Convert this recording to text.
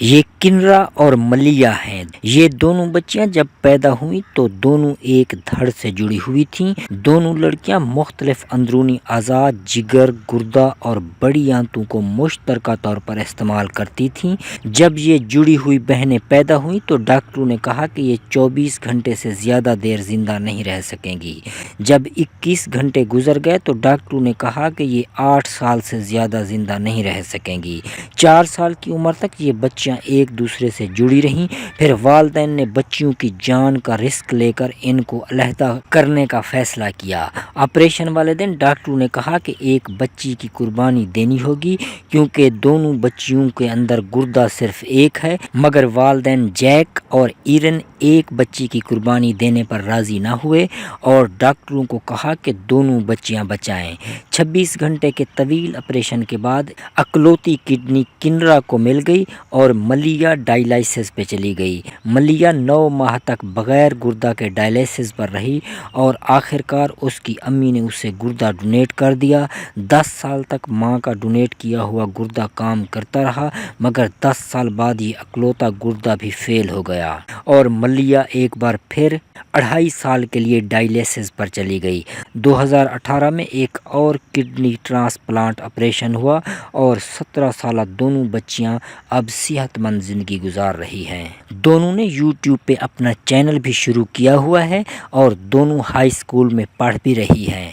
یہ کنرا اور ملیہ ہیں۔ یہ دونوں بچیاں جب پیدا ہوئیں تو دونوں ایک دھڑ سے جڑی ہوئی تھیں۔ دونوں لڑکیاں مختلف اندرونی اعضاء جگر، گردہ اور بڑی آنتوں کو مشترکہ طور پر استعمال کرتی تھیں۔ جب یہ جڑی ہوئی بہنیں پیدا ہوئیں تو ڈاکٹروں نے کہا کہ یہ 24 گھنٹے سے زیادہ دیر زندہ نہیں رہ سکیں گی۔ جب 21 گھنٹے گزر گئے تو ڈاکٹروں نے کہا کہ یہ 8 سال سے زیادہ زندہ نہیں رہ سکیں گی۔ 4 سال کی عمر تک یہ بچیاں ایک دوسرے سے جڑی رہیں۔ پھر والدین نے بچیوں کی جان کا رسک لے کر ان کو علیحدہ کرنے کا فیصلہ کیا۔ آپریشن والے دن ڈاکٹروں نے کہا کہ ایک بچی کی قربانی دینی ہوگی کیونکہ دونوں بچیوں کے اندر گردہ صرف ایک ہے، مگر والدین جیک اور ایرن ایک بچی کی قربانی دینے پر راضی نہ ہوئے اور ڈاکٹروں کو کہا کہ دونوں بچیاں بچائیں۔ 26 گھنٹے کے طویل آپریشن کے بعد اکلوتی کڈنی کنرا کو مل گئی اور ملیہ ڈائلائسس پہ چلی گئی۔ ملیہ 9 ماہ تک بغیر گردہ کے ڈائلائسس پر رہی اور آخرکار اس کی امی نے اسے گردہ ڈونیٹ کر دیا۔ 10 سال تک ماں کا ڈونیٹ کیا ہوا گردہ کام کرتا رہا، مگر 10 سال بعد یہ اکلوتا گردہ بھی فیل ہو گیا اور ملیہ ایک بار پھر 2.5 سال کے لیے ڈائلائسس پر چلی گئی۔ 2018 میں ایک اور کڈنی ٹرانسپلانٹ آپریشن ہوا اور 17 سالہ دونوں بچیاں اب صحت مند زندگی گزار رہی ہیں۔ دونوں نے یوٹیوب پہ اپنا چینل بھی شروع کیا ہوا ہے اور دونوں ہائی اسکول میں پڑھ بھی رہی ہیں۔